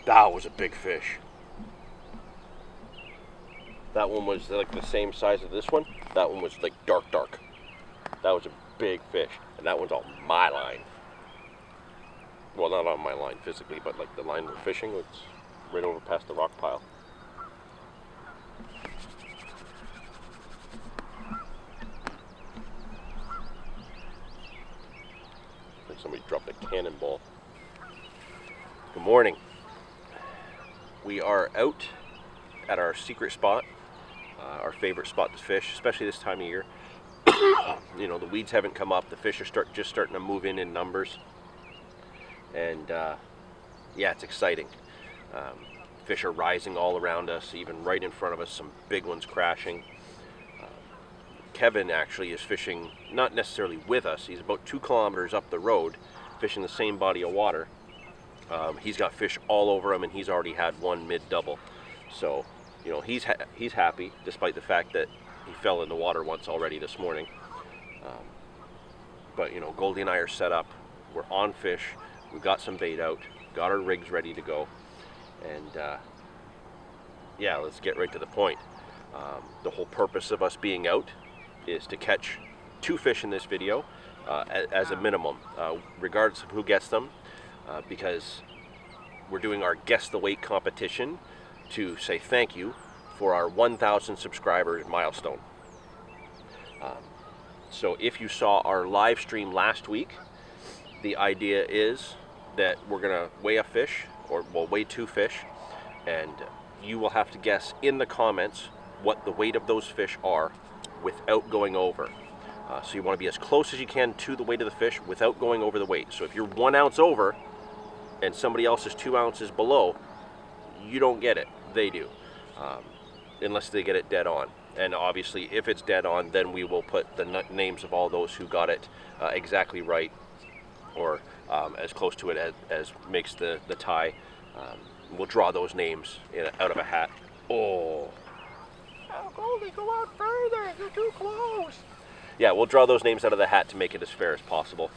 That was a big fish. That one was like the same size as this one. That one was like dark. That was a big fish, and that one's on my line. Well, not on my line physically, but like the line we're fishing, it's right over past the rock pile. Like somebody dropped a cannonball. Good morning. We are out at our secret spot, our favorite spot to fish, especially this time of year. You know, the weeds haven't come up, the fish are just starting to move in numbers, and yeah, it's exciting. Fish are rising all around us, even right in front of us, some big ones crashing. Kevin actually is fishing, not necessarily with us, he's about 2 kilometers up the road, fishing the same body of water. He's got fish all over him, and he's already had one mid-double. So, you know, he's happy, despite the fact that he fell in the water once already this morning. But, you know, Goldie and I are set up. We're on fish. We've got some bait out. Got our rigs ready to go. And, yeah, let's get right to the point. The whole purpose of us being out is to catch 2 fish in this video as a minimum, regardless of who gets them, because we're doing our Guess the Weight competition to say thank you for our 1,000 subscribers milestone. So if you saw our live stream last week, the idea is that we're gonna weigh a fish, or we'll weigh 2 fish, and you will have to guess in the comments what the weight of those fish are without going over. So you want to be as close as you can to the weight of the fish without going over the weight. So if you're 1 ounce over and somebody else is 2 ounces below, you don't get it, they do, unless they get it dead on. And obviously if it's dead on, then we will put the names of all those who got it exactly right, or as close to it as makes the tie. We'll draw those names out of a hat. Oh, Goldie, go out further, you're too close. Yeah, we'll draw those names out of the hat to make it as fair as possible.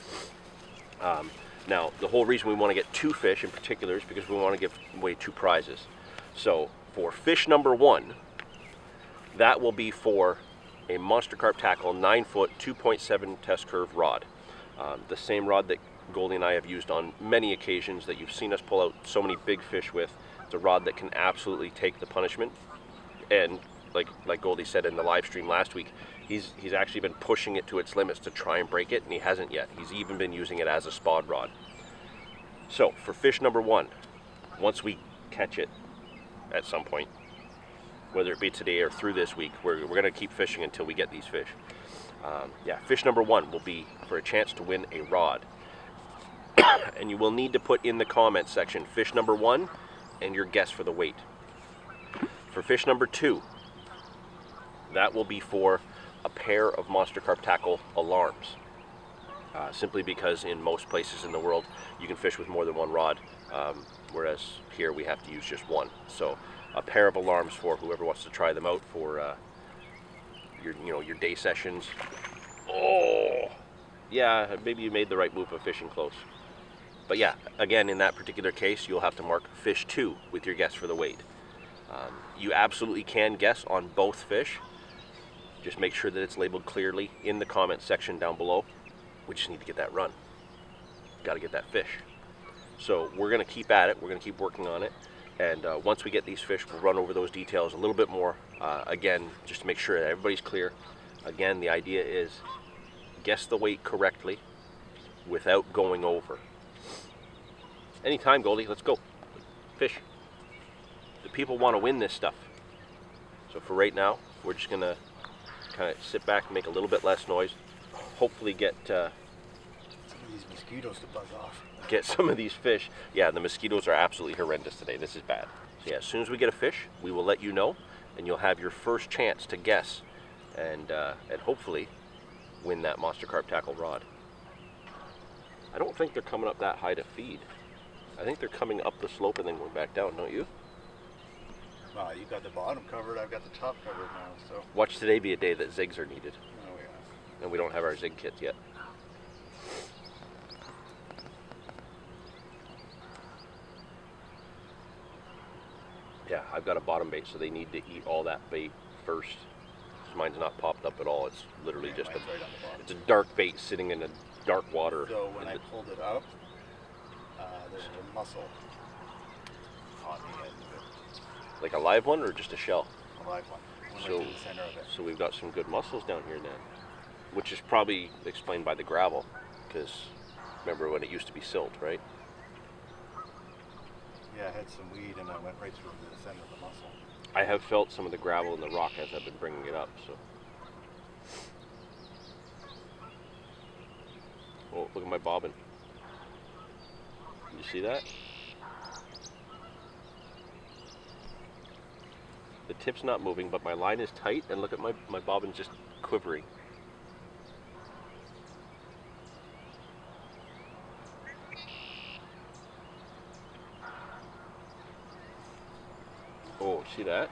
Now, the whole reason we want to get 2 fish in particular is because we want to give away 2 prizes. So for fish number 1, that will be for a Monster Carp Tackle 9-foot 2.7 test curve rod. The same rod that Goldie and I have used on many occasions that you've seen us pull out so many big fish with. It's a rod that can absolutely take the punishment. And like Goldie said in the live stream last week, he's actually been pushing it to its limits to try and break it, and he hasn't yet. He's even been using it as a spod rod. So for fish number 1, once we catch it at some point, whether it be today or through this week, we're going to keep fishing until we get these fish. Yeah, fish number 1 will be for a chance to win a rod. And you will need to put in the comments section fish number 1 and your guess for the weight. For fish number 2, that will be for a pair of Monster Carp Tackle alarms. Simply because in most places in the world you can fish with more than 1 rod, whereas here we have to use just 1. So a pair of alarms for whoever wants to try them out for your day sessions. Oh, yeah, maybe you made the right move of fishing close. But yeah, again, in that particular case, you'll have to mark fish 2 with your guess for the weight. You absolutely can guess on both fish. Just make sure that it's labeled clearly in the comment section down below. We just need to get that run. Got to get that fish. So we're going to keep at it. We're going to keep working on it. And once we get these fish, we'll run over those details a little bit more. Again, just to make sure that everybody's clear. Again, the idea is guess the weight correctly without going over. Anytime, Goldie, let's go. Fish. The people want to win this stuff. So for right now, we're just going to kind of sit back and make a little bit less noise. Hopefully get some of these mosquitoes to buzz off. Get some of these fish. Yeah, the mosquitoes are absolutely horrendous today. This is bad. So yeah, as soon as we get a fish, we will let you know, and you'll have your first chance to guess and hopefully win that Monster Carp Tackle rod. I don't think they're coming up that high to feed. I think they're coming up the slope and then going back down, don't you? Well, you got the bottom covered, I've got the top covered now, so. Watch today be a day that zigs are needed. Oh yeah. And we don't have our zig kits yet. Yeah, I've got a bottom bait, so they need to eat all that bait first. Mine's not popped up at all. It's literally just Mine's right on the bottom. it's a dark bait sitting in a dark water. So when I pulled it up, there's a mussel on the end of it. Like a live one or just a shell? A live one. Went So, right to the center of it. so we've got some good mussels down here then, which is probably explained by the gravel, because remember when it used to be silt, right? Yeah, I had some weed and I went right through to the center of the mussel. I have felt some of the gravel in the rock as I've been bringing it up, so. Oh, look at my bobbin. You see that? The tip's not moving, but my line is tight, and look at my bobbin just quivering. Oh, see that?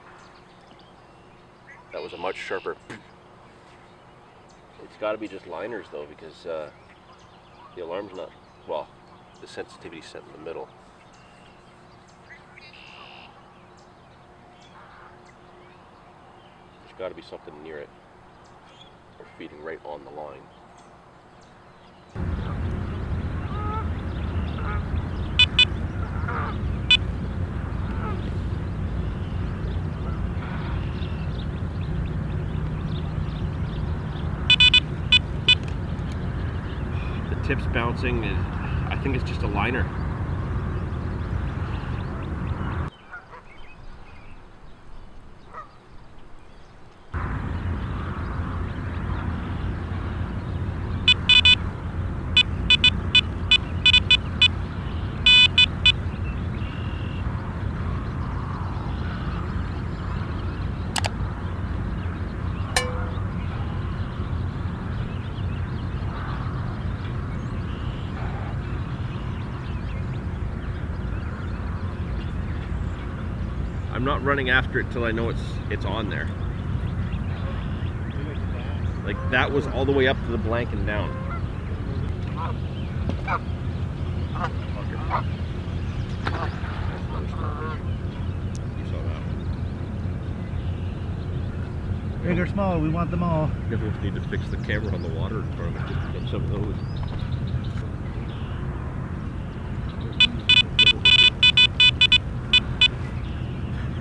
That was a much sharper. It's got to be just liners though, because the alarm's not, well, the sensitivity's set in the middle. There's got to be something near it. We're feeding right on the line. Tip's bouncing, and I think it's just a liner. I'm not running after it till I know it's on there. Like that was all the way up to the blank and down. You saw that one. Big or small, we want them all. Definitely need to fix the camera on the water in front of it to get some of those.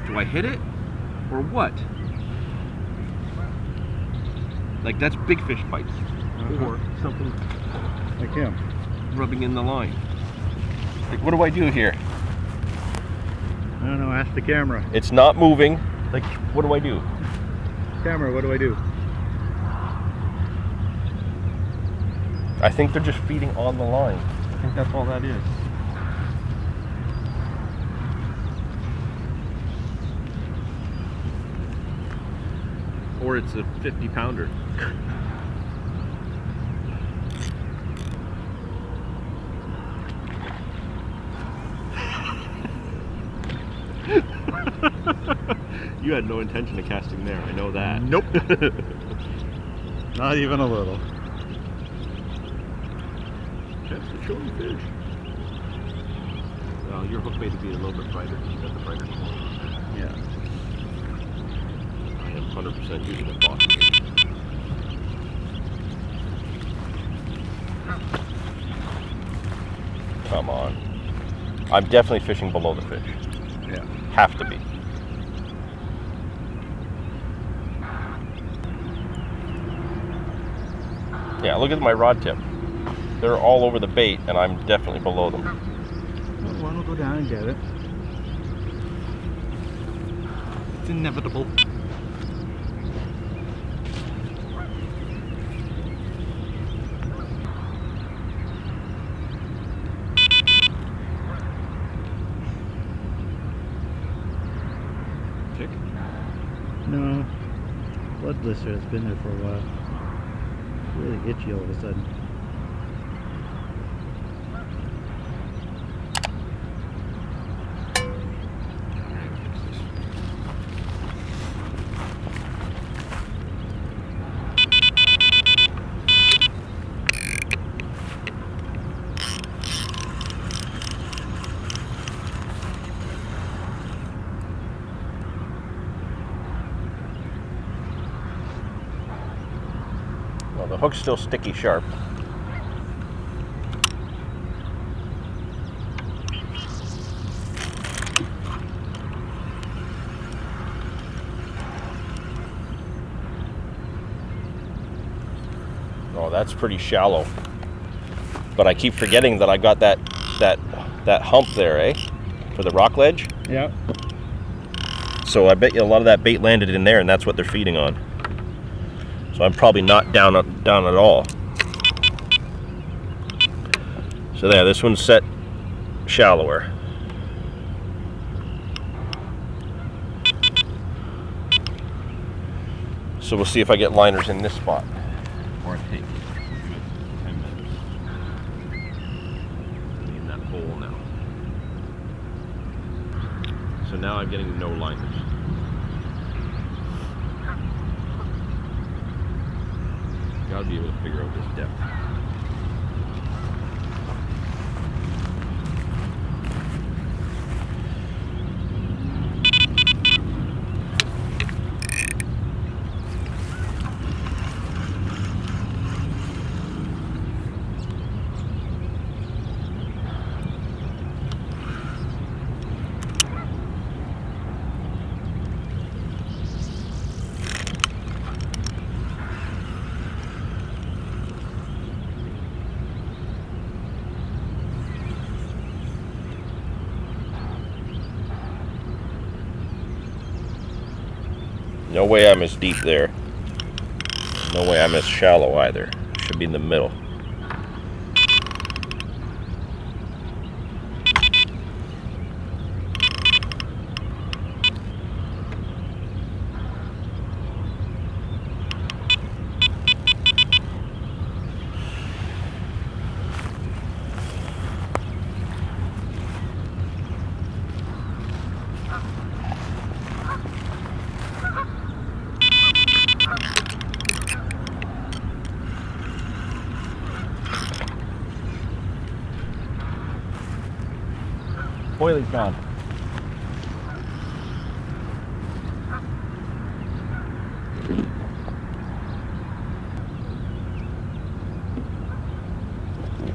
Do I hit it? Or what? Like that's big fish bites. Or something Like him. rubbing in the line. Like what do I do here? I don't know, ask the camera. It's not moving. Like what do I do? Camera, what do I do? I think they're just feeding on the line. I think that's all that is. Or it's a 50-pounder. You had no intention of casting there, I know that. Nope. Not even a little. That's the showing fish. Well, your hook may be a little bit brighter. You got the brighter color. Yeah. I am 100% using a box. Come on. I'm definitely fishing below the fish. Yeah. Have to be. Yeah, look at my rod tip. They're all over the bait, and I'm definitely below them. Well, one will go down and get it. It's inevitable. Tick? No. Blood blister has been there for a while. Really itchy all of a sudden. the hook's still sticky sharp. Oh, that's pretty shallow. But I keep forgetting that I got that hump there, eh? For the rock ledge. Yeah. So I bet you a lot of that bait landed in there, and that's what they're feeding on. So I'm probably not down at all. So there, this one's set shallower. So we'll see if I get liners in this spot. Or take 10 minutes. In that hole now. So now I'm getting no liners. Gotta be able to figure out this depth. No way I'm as deep there. No way I'm as shallow either. Should be in the middle. Oily's gone.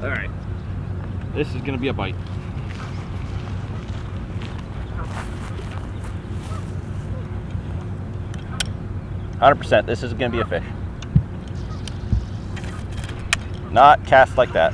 All right. This is gonna be a bite. %. This is gonna be a fish. Not cast like that.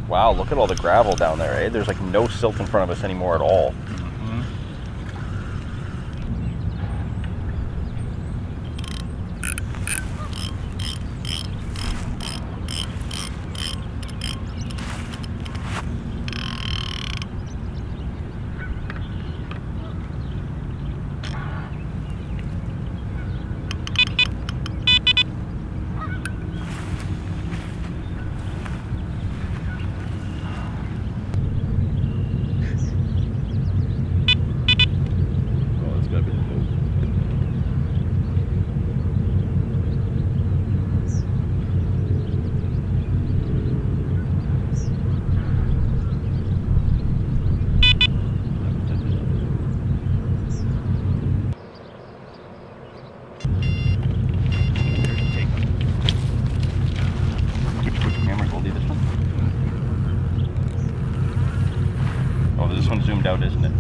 Wow, look at all the gravel down there, eh? There's like no silt in front of us anymore at all. zoomed out, isn't it?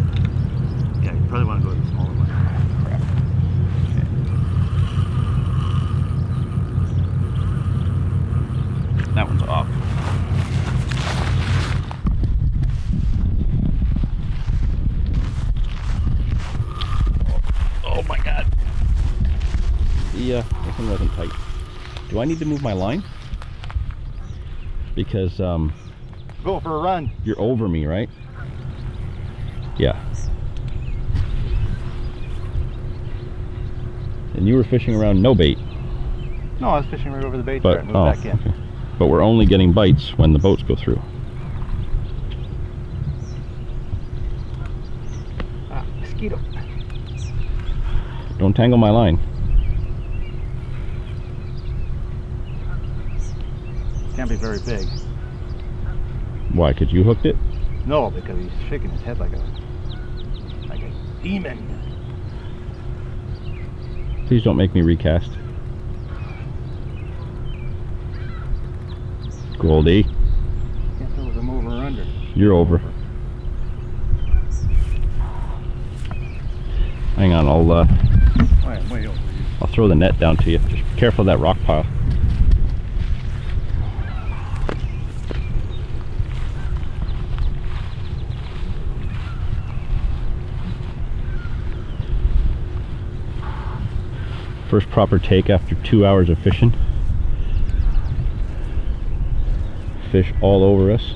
Yeah, you probably want to go with the smaller one. Crap. Okay. That one's off. Oh my god. Yeah, this one wasn't tight. Do I need to move my line? Because Go for a run. you're over me, right? Yeah. And you were fishing around no bait. No, I was fishing right over the bait But there. Move back in. okay. But we're only getting bites when the boats go through. Ah, mosquito. Don't tangle my line. Can't be very big. Why? Because you hooked it? No, because he's shaking his head like a demon. Please don't make me recast. Goldie, Can't tell if I'm over or under. you're over. Hang on, Oh, I'm way over you. I'll throw the net down to you. Just be careful of that rock pile. First proper take after 2 hours of fishing. Fish all over us.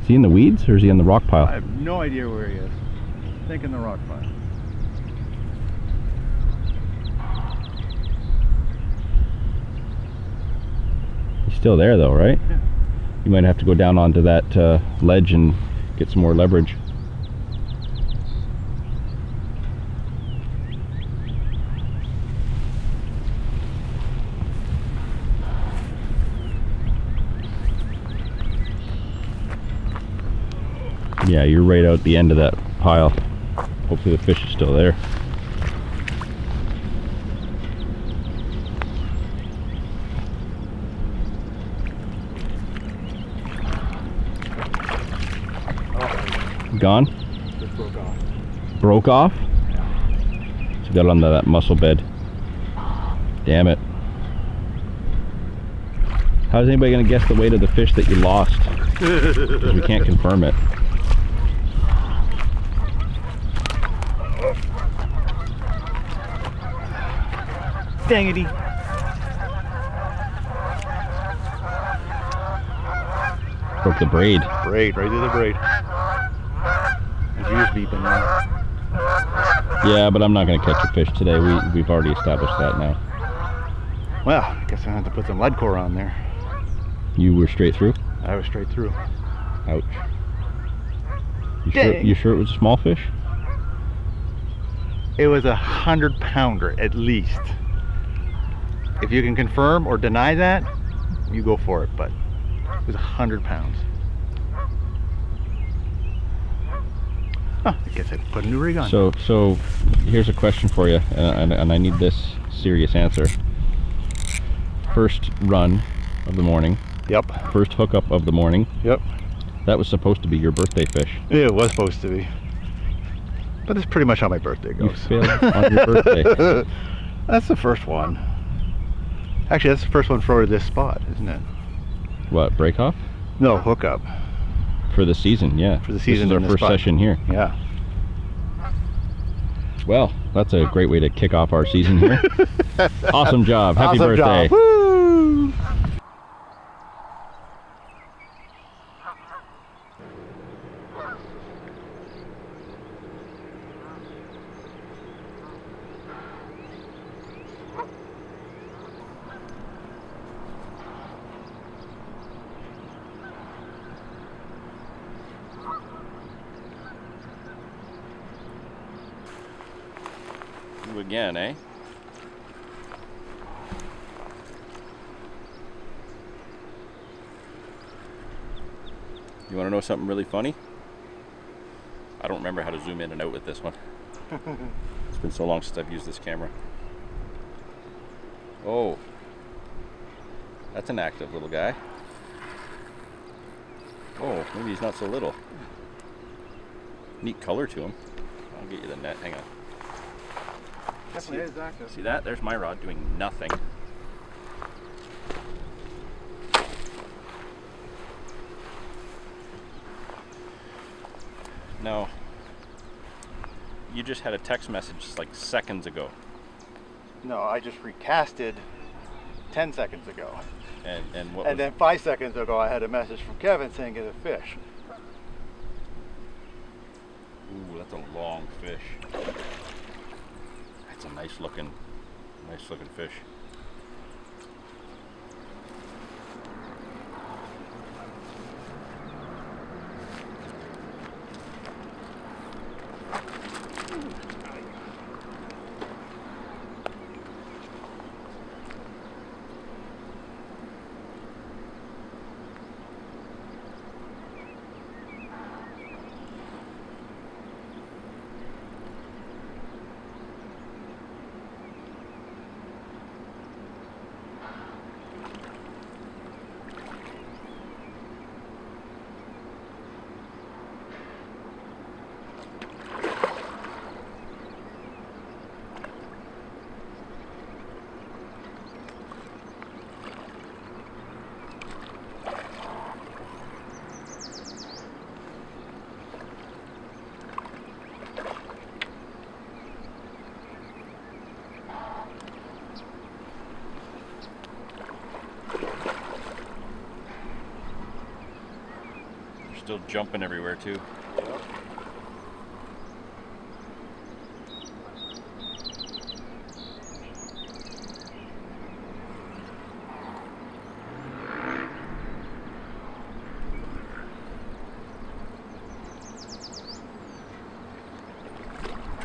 Is he in the weeds or is he in the rock pile? I have no idea where he is. I think in the rock pile. He's still there though, right? Yeah. You might have to go down onto that ledge and get some more leverage. Yeah, you're right out the end of that pile. Hopefully the fish is still there. Gone? Just broke off. Broke off? Yeah. So got onto that mussel bed. Damn it. How's anybody gonna guess the weight of the fish that you lost? Because we can't confirm it. Dangity. Broke the braid. Braid, right through the braid. His ears beeping now. Yeah, but I'm not gonna catch a fish today. We've already established that now. Well, I guess I have to put some lead core on there. You were straight through? I was straight through. Ouch. You Dang. sure it was a small fish? It was 100-pounder at least. If you can confirm or deny that, you go for it, but it was 100 pounds. Huh, I guess I put a new rig on. So here's a question for you, and I need this serious answer. First run of the morning. Yep. First hookup of the morning. Yep. That was supposed to be your birthday fish. Yeah, it was supposed to be. But that's pretty much how my birthday You goes. failed on your birthday. That's the first one. Actually, that's the first one for this spot, isn't it? What, break off? No, hookup. For the season, yeah. For the season This is our in this first spot. session here. Yeah. Well, that's a great way to kick off our season here. Awesome job. Happy Awesome birthday. job. Woo! You again, eh? You want to know something really funny? I don't remember how to zoom in and out with this one. It's been so long since I've used this camera. Oh, that's an active little guy. Oh, maybe he's not so little. Neat color to him. I'll get you the net. Hang on. Definitely is active. See that? There's my rod doing nothing. No. You just had a text message like seconds ago. No, I just recasted 10 seconds ago. And what And was... then 5 seconds ago, I had a message from Kevin saying get a fish. Ooh, that's a long fish. That's a nice looking fish. Still jumping everywhere too. Yep.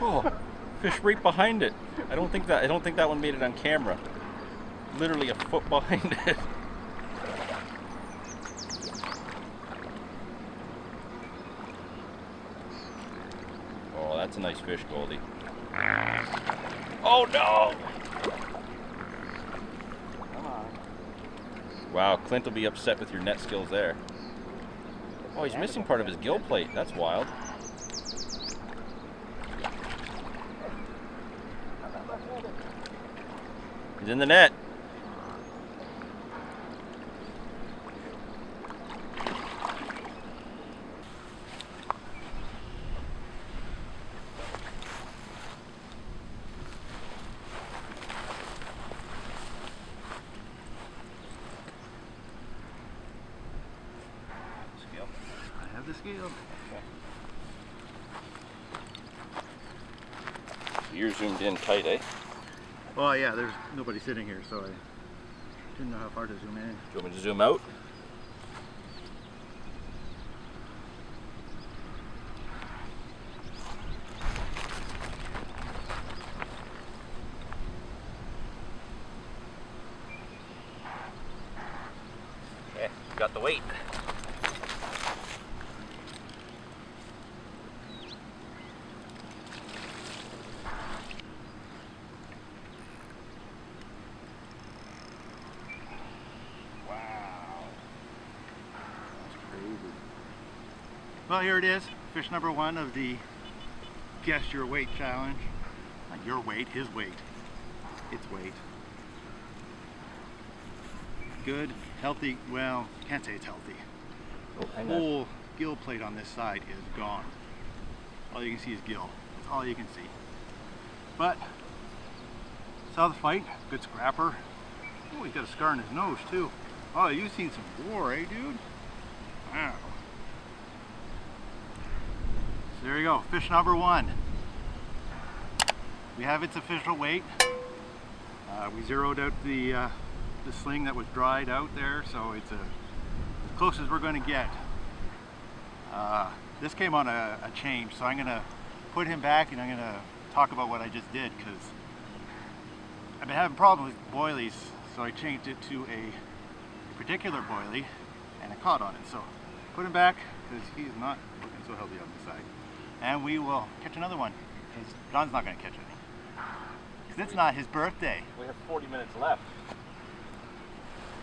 Oh, fish right behind it. I don't think that one made it on camera. Literally a foot behind it. Oh, that's a nice fish, Goldie. Oh no! Come on. Wow, Clint will be upset with your net skills there. Oh, he's missing part of his gill plate. That's wild. He's in the net. I have the scale. You're zoomed in tight, eh? Well, yeah, there's nobody sitting here, so I didn't know how far to zoom in. Do you want me to zoom out? Okay, got the weight. Well, here it is, fish number 1 of the Guess Your Weight challenge. Not your weight, his weight. Its weight. Good, healthy, well, can't say it's healthy. Oh, The whole gill plate on this side is gone. All you can see is gill. That's all you can see. But, saw the fight, good scrapper. Oh, he's got a scar on his nose too. Oh, you've seen some war, eh, dude? Wow. So there you go, fish number 1. We have its official weight. We zeroed out the sling that was dried out there, so it's as close as we're going to get. This came on a change, so I'm going to put him back and I'm going to talk about what I just did, because I've been having problems with boilies, so I changed it to a particular boilie and I caught on it. So put him back because he's not looking so healthy on this side. And we will catch another one, because John's not going to catch any. Because it's not his birthday. We have 40 minutes left.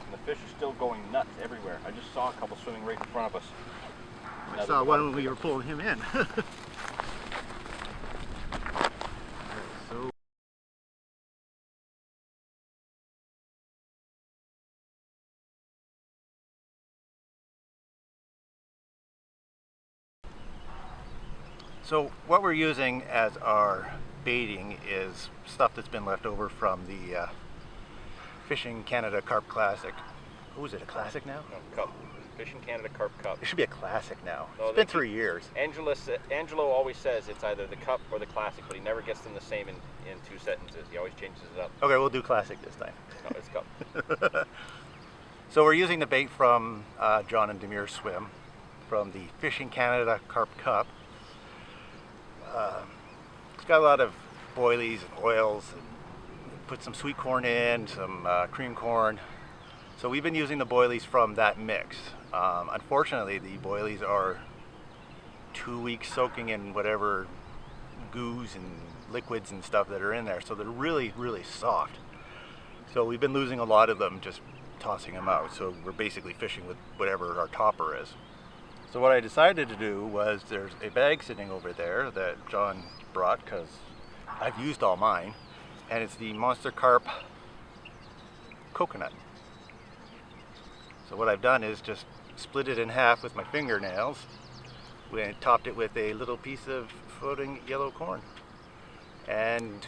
And the fish are still going nuts everywhere. I just saw a couple swimming right in front of us. I saw one when we were pulling him in. So what we're using as our baiting is stuff that's been left over from the Fishing Canada Carp Classic. Oh, is it a classic now? No, Cup. Fishing Canada Carp Cup. It should be a classic now. No, It's been 3 years. Angelo always says it's either the Cup or the Classic, but he never gets them the same in 2 sentences. He always changes it up. Okay, we'll do classic this time. No, it's Cup. So we're using the bait from John and Demir Swim from the Fishing Canada Carp Cup. It's got a lot of boilies and oils, and put some sweet corn in, some cream corn. So we've been using the boilies from that mix. Unfortunately, the boilies are 2 weeks soaking in whatever goos and liquids and stuff that are in there. So they're really, really soft. So we've been losing a lot of them just tossing them out. So we're basically fishing with whatever our topper is. So what I decided to do was, there's a bag sitting over there that John brought because I've used all mine, and it's the Monster Carp coconut. So what I've done is just split it in half with my fingernails. We topped it with a little piece of floating yellow corn, and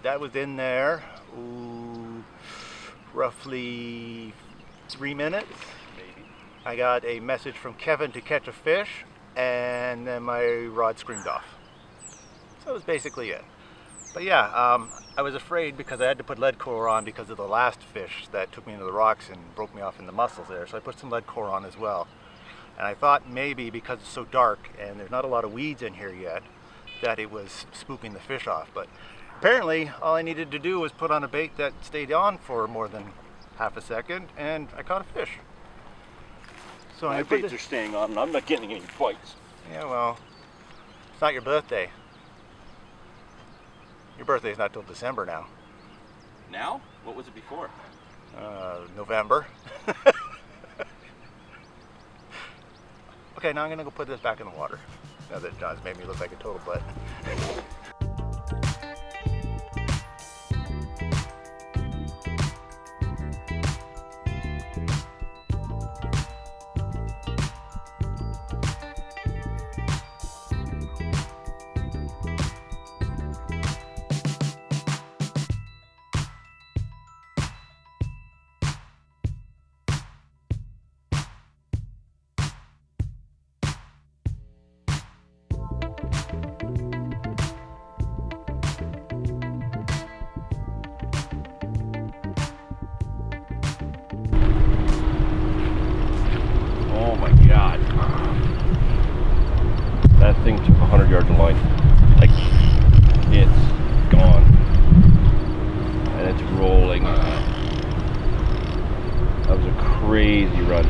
that was in there roughly 3 minutes. I got a message from Kevin to catch a fish, and then my rod screamed off. So that was basically it. But yeah, I was afraid because I had to put lead core on because of the last fish that took me into the rocks and broke me off in the mussels there. So I put some lead core on as well. And I thought maybe because it's so dark and there's not a lot of weeds in here yet, that it was spooking the fish off. But apparently all I needed to do was put on a bait that stayed on for more than half a second, and I caught a fish. So My baits are staying on and I'm not getting any bites. Yeah, well, it's not your birthday. Your birthday's not till December now. Now? What was it before? November. Okay, now I'm gonna go put this back in the water. Now that John's made me look like a total butt. Oh my god. That thing took 100 yards of line. Like, it's gone. And it's rolling. That was a crazy run.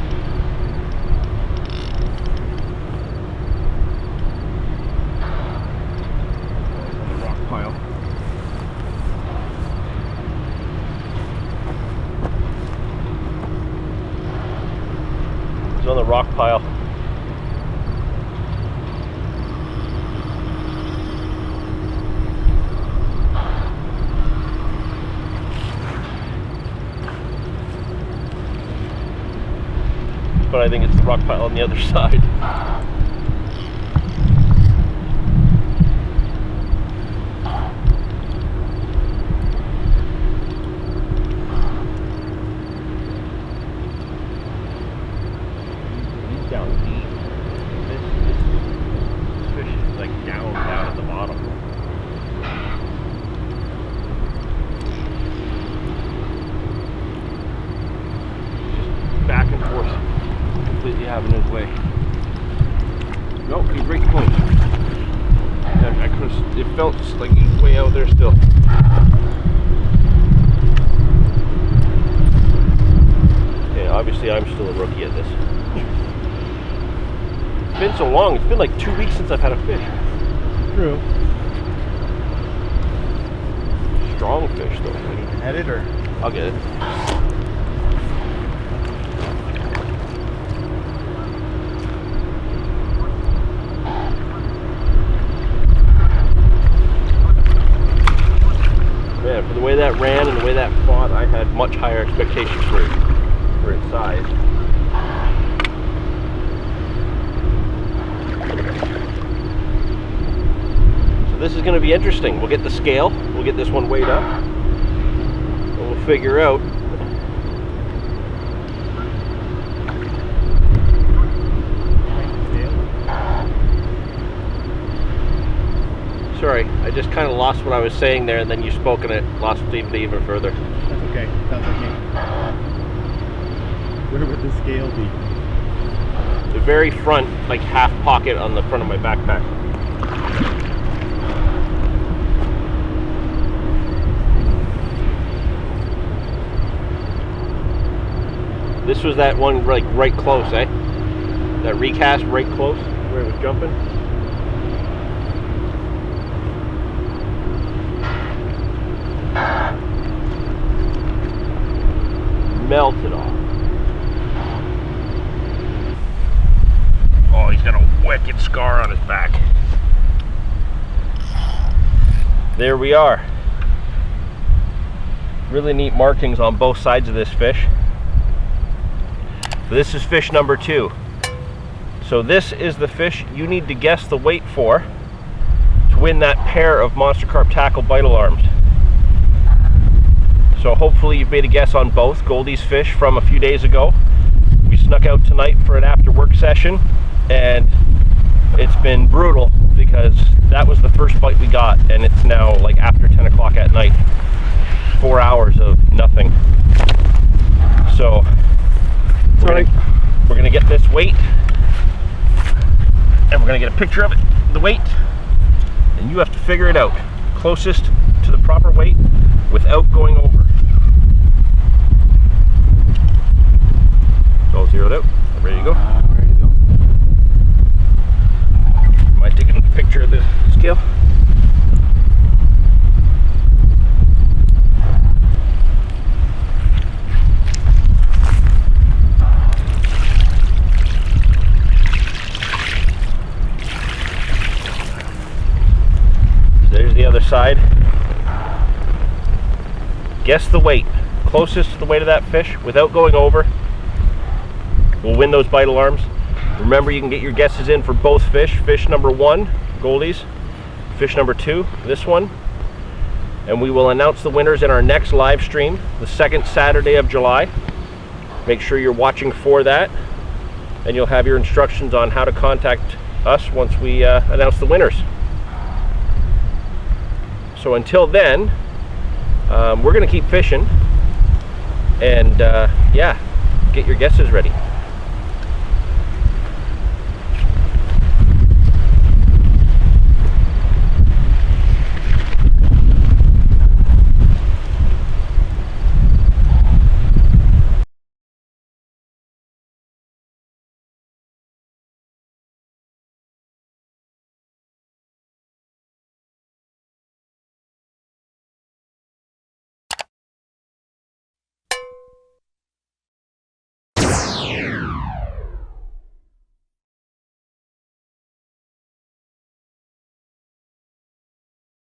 On the rock pile. He's on the rock pile. But I think it's the rock pile on the other side. He's down deep. This fish is like down at the bottom. Just back and forth. Completely having his way. Nope, he's right close. And I couldn't, it felt like he's way out there still. Okay, obviously I'm still a rookie at this. It's been so long, it's been like 2 weeks since I've had a fish. True. Strong fish though. Head it or? I'll get it. way that ran and the way that fought, I had much higher expectations for its size. So this is going to be interesting. We'll get the scale, we'll get this one weighed up, and we'll figure out Sorry, I just kind of lost what I was saying there, and then you spoke and it lost even further. That's okay. Sounds okay. Where would the scale be? The very front, like half pocket on the front of my backpack. This was that one like right close, eh? That recast right close where it was jumping. Melted off. Oh, he's got a wicked scar on his back. There we are. Really neat markings on both sides of this fish. This is fish number 2. So this is the fish you need to guess the weight for to win that pair of Monster Carp Tackle bite alarms. So hopefully you've made a guess on both. Goldie's fish from a few days ago. We snuck out tonight for an after work session, and it's been brutal because that was the first bite we got, and it's now like after 10 o'clock at night. 4 hours of nothing. So we're gonna get this weight, and we're gonna get a picture of it, the weight, and you have to figure it out. Closest to the proper weight without going over. It's all zeroed out. Ready to go? Ready to go. Am I taking a picture of the scale? There's the other side. Guess the weight. Closest to the weight of that fish without going over will win those bite alarms. Remember, you can get your guesses in for both fish. Fish number 1, Goldie's. Fish number 2, this one. And we will announce the winners in our next live stream, the 2nd Saturday of July. Make sure you're watching for that, and you'll have your instructions on how to contact us once we announce the winners. So until then, we're going to keep fishing, and yeah, get your guesses ready.